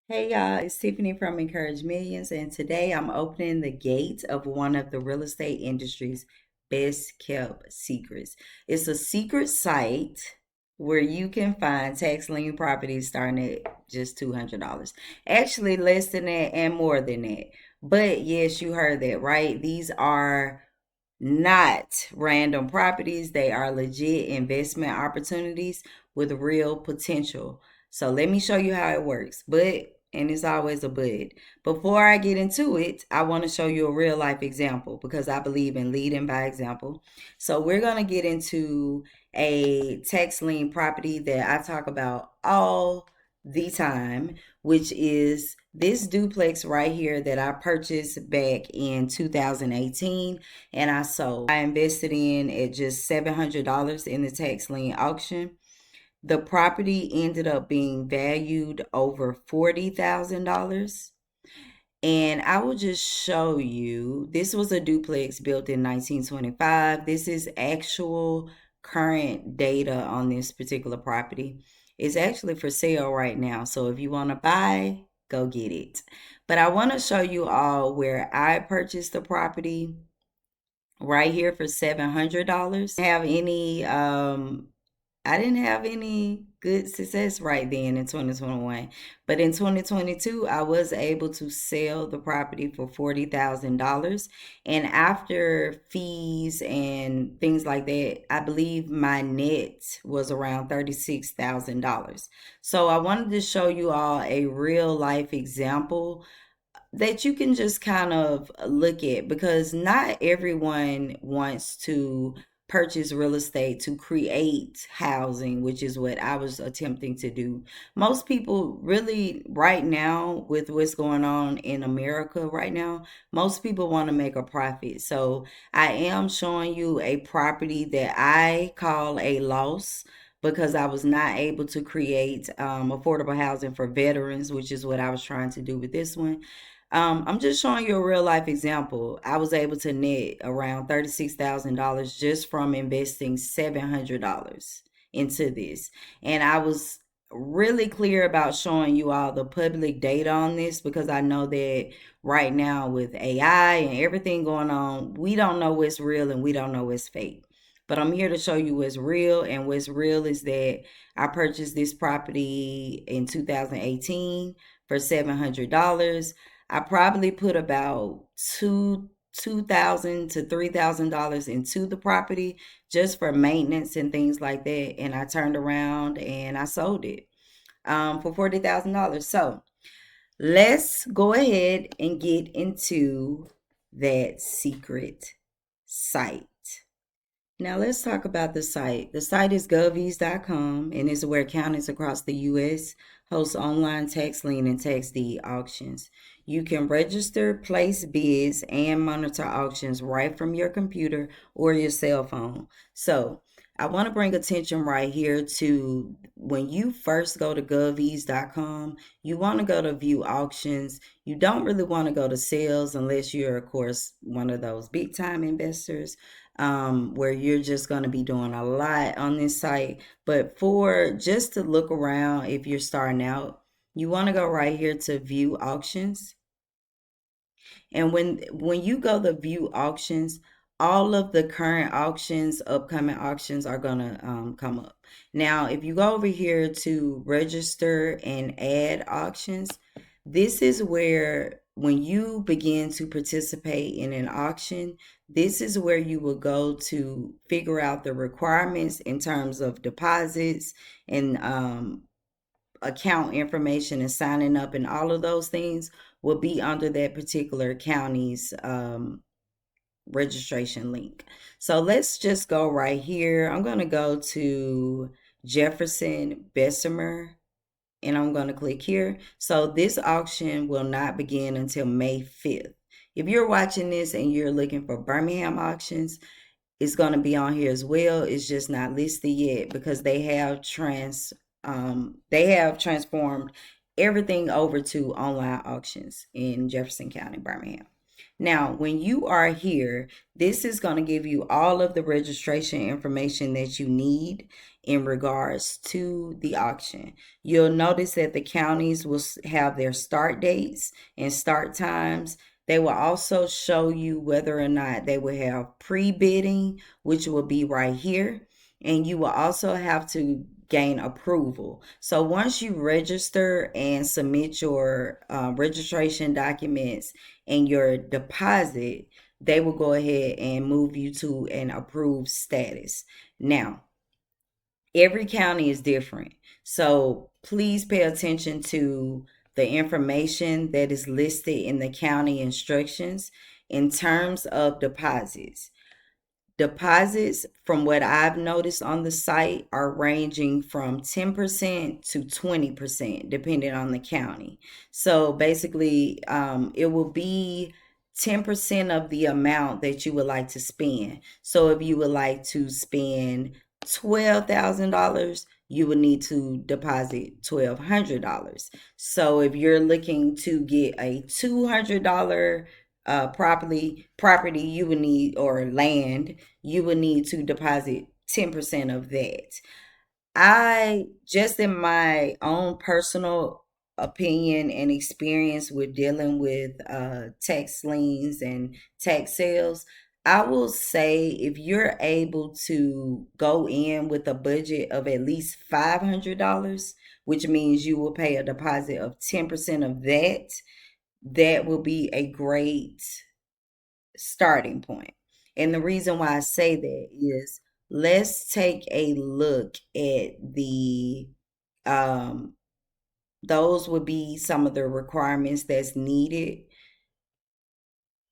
Hey y'all, it's Tiffany from Encourage Millions, and today I'm opening the gate of one of the real estate industry's best kept secrets. It's a secret site where you can find tax lien properties starting at just $200. Actually, less than that and more than that. But yes, you heard that right. These are not random properties. They are legit investment opportunities with real potential. So let me show you how it works. And it's always a but. Before I get into it, I want to show you a real life example because I believe in leading by example. So we're going to get into a tax lien property that I talk about all the time, which is this duplex right here that I purchased back in 2018 and I sold. I invested in at just $700 in the tax lien auction. The property ended up being valued over $40,000. And I will just show you, this was a duplex built in 1925. This is actual current data on this particular property. It's actually for sale right now. So if you want to buy, go get it. But I want to show you all where I purchased the property right here for $700. I didn't have any good success right then in 2021. But in 2022, I was able to sell the property for $40,000. And after fees and things like that, I believe my net was around $36,000. So I wanted to show you all a real life example that you can just kind of look at because not everyone wants to purchase real estate to create housing, which is what I was attempting to do. Most people really, right now, with what's going on in America right now, most people want to make a profit. So I am showing you a property that I call a loss because I was not able to create affordable housing for veterans, which is what I was trying to do with this one. I'm just showing you a real life example. I was able to net around $36,000 just from investing $700 into this. And I was really clear about showing you all the public data on this because I know that right now with AI and everything going on, we don't know what's real and we don't know what's fake. But I'm here to show you what's real, and what's real is that I purchased this property in 2018 for $700. I probably put about $2,000 to $3,000 into the property just for maintenance and things like that. And I turned around and I sold it for $40,000. So let's go ahead and get into that secret site. Now let's talk about the site. The site is govease.com and is where counties across the U.S. host online tax lien and tax deed auctions. You can register, place bids, and monitor auctions right from your computer or your cell phone. So I want to bring attention right here to when you first go to govease.com, you want to go to view auctions. You don't really want to go to sales unless you're, of course, one of those big time investors where you're just going to be doing a lot on this site. But for just to look around, if you're starting out, you want to go right here to view auctions. And when you go to view auctions, all of the current auctions, upcoming auctions are gonna come up. Now, if you go over here to register and add auctions, this is where when you begin to participate in an auction, this is where you will go to figure out the requirements in terms of deposits and account information and signing up and all of those things will be under that particular county's registration link. So let's just go right here. I'm going to go to Jefferson Bessemer and I'm going to click here. So this auction will not begin until May 5th. If you're watching this and you're looking for Birmingham auctions, it's going to be on here as well. It's just not listed yet because they have transformed everything over to online auctions in Jefferson County, Birmingham. Now, when you are here, this is going to give you all of the registration information that you need. in regards to the auction. You'll notice that the counties will have their start dates and start times. They will also show you whether or not they will have pre-bidding, which will be right here. And you will also have to gain approval. So once you register and submit your registration documents and your deposit, they will go ahead and move you to an approved status. Now, every county is different. So please pay attention to the information that is listed in the county instructions in terms of deposits. Deposits, from what I've noticed on the site, are ranging from 10% to 20%, depending on the county. So basically, it will be 10% of the amount that you would like to spend. So if you would like to spend $12,000, you would need to deposit $1,200. So if you're looking to get a $200 property you would need, or land, you would need to deposit 10% of that. I just, in my own personal opinion and experience with dealing with tax liens and tax sales, I will say if you're able to go in with a budget of at least $500, which means you will pay a deposit of 10% of that, that will be a great starting point. And the reason why I say that is, let's take a look at the um those would be some of the requirements that's needed,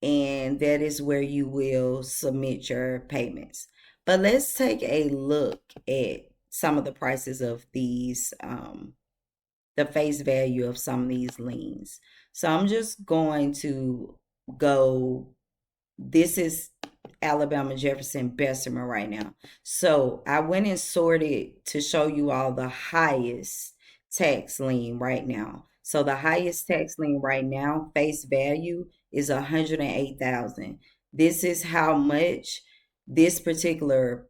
and that is where you will submit your payments. But let's take a look at some of the prices of these the face value of some of these liens. So I'm just going to go, this is Alabama Jefferson Bessemer right now. So I went and sorted to show you all the highest tax lien right now. So the highest tax lien right now, face value, is 108,000. This is how much this particular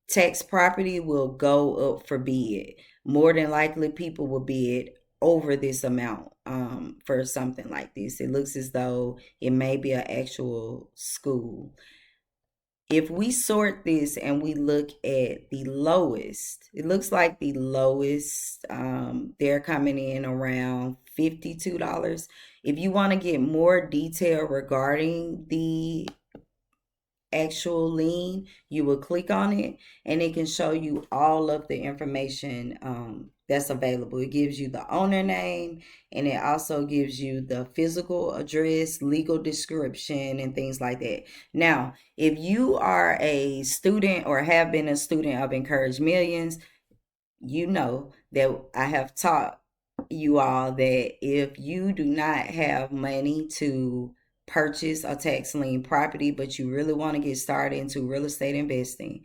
tax property will go up for bid. More than likely, people will bid over this amount for something like this. It looks as though it may be an actual school. If we sort this and we look at the lowest, it looks like the lowest, they're coming in around $52. If you want to get more detail regarding the actual lien, you will click on it and it can show you all of the information that's available. It gives you the owner name, and it also gives you the physical address, legal description, and things like that. Now, if you are a student or have been a student of Encourage Millions, you know that I have taught you all that if you do not have money to purchase a tax lien property, but you really want to get started into real estate investing,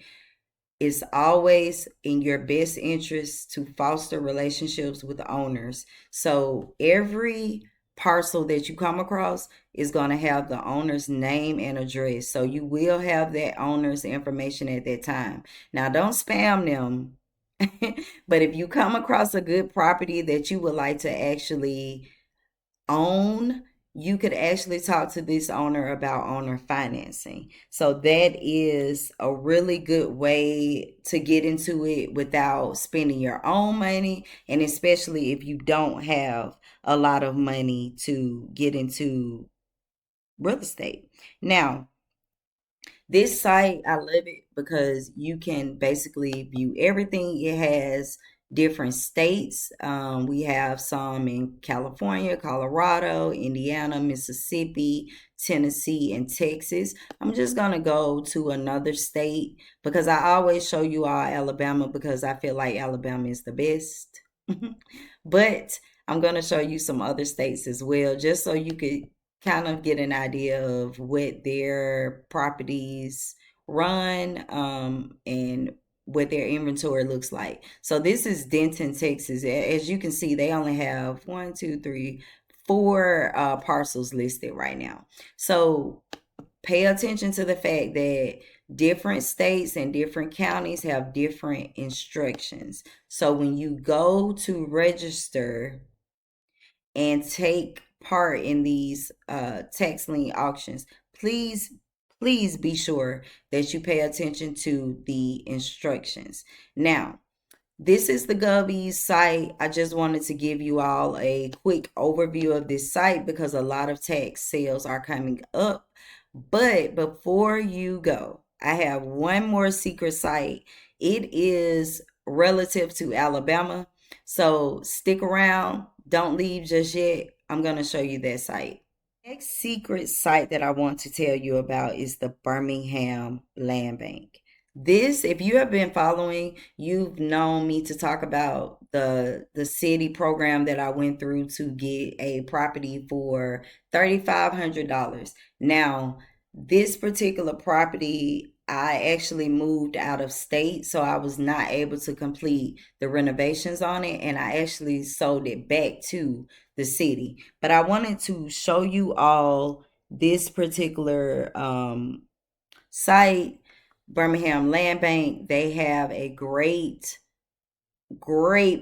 it's always in your best interest to foster relationships with the owners. So every parcel that you come across is going to have the owner's name and address. So you will have that owner's information at that time. Now, don't spam them. But if you come across a good property that you would like to actually own, you could actually talk to this owner about owner financing. So that is a really good way to get into it without spending your own money, and especially if you don't have a lot of money to get into real estate. Now, this site, I love it because you can basically view everything. It has different states. We have some in California, Colorado, Indiana, Mississippi, Tennessee, and Texas. I'm just going to go to another state because I always show you all Alabama because I feel like Alabama is the best. But I'm going to show you some other states as well, just so you could kind of get an idea of what their properties run, and what their inventory looks like. So this is Denton, Texas. As you can see, they only have one, two, three, four parcels listed right now. So pay attention to the fact that Different states and different counties have different instructions. So when you go to register and take part in these tax lien auctions, please, please be sure that you pay attention to the instructions. Now, this is the GovEase site. I just wanted to give you all a quick overview of this site because a lot of tax sales are coming up. But before you go, I have one more secret site. It is relative to Alabama. So stick around. Don't leave just yet. I'm going to show you that site. Next secret site that I want to tell you about is the Birmingham Land Bank. This, if you have been following, you've known me to talk about the city program that I went through to get a property for $3,500. Now, this particular property, I actually moved out of state, so I was not able to complete the renovations on it, and I actually sold it back to the city. But I wanted to show you all this particular site, Birmingham Land Bank. They have a great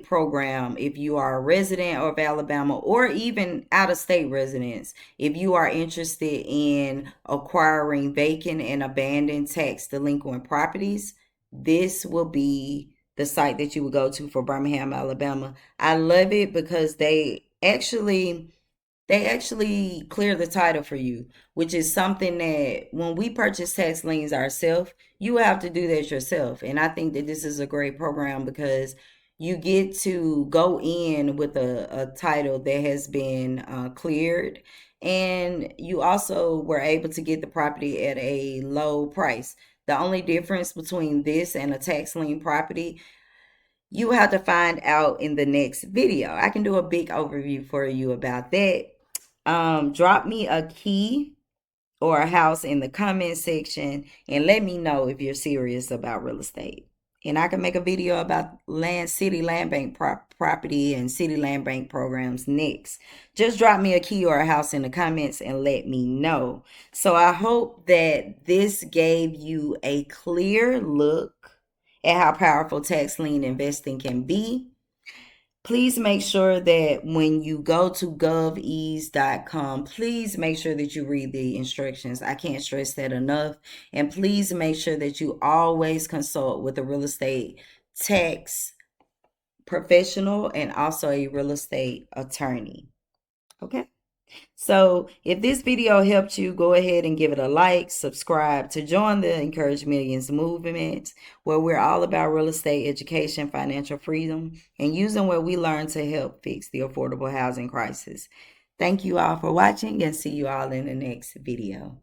program if you are a resident of Alabama or even out of state residents. If you are interested in acquiring vacant and abandoned tax delinquent properties, this will be the site that you would go to for Birmingham, Alabama. I love it because they actually clear the title for you, which is something that when we purchase tax liens ourselves, you have to do that yourself. And I think that this is a great program because you get to go in with a title that has been cleared, and you also were able to get the property at a low price. The only difference between this and a tax lien property, you have to find out in the next video. I can do a big overview for you about that. Drop me a key or a house in the comment section and let me know if you're serious about real estate. And I can make a video about city land bank property and city land bank programs next. Just drop me a key or a house in the comments and let me know. So I hope that this gave you a clear look at how powerful tax lien investing can be. Please make sure that when you go to govease.com, please make sure that you read the instructions. I can't stress that enough. And please make sure that you always consult with a real estate tax professional and also a real estate attorney. Okay? So if this video helped you, go ahead and give it a like, subscribe to join the Encourage Millions movement, where we're all about real estate education, financial freedom, and using what we learn to help fix the affordable housing crisis. Thank you all for watching and see you all in the next video.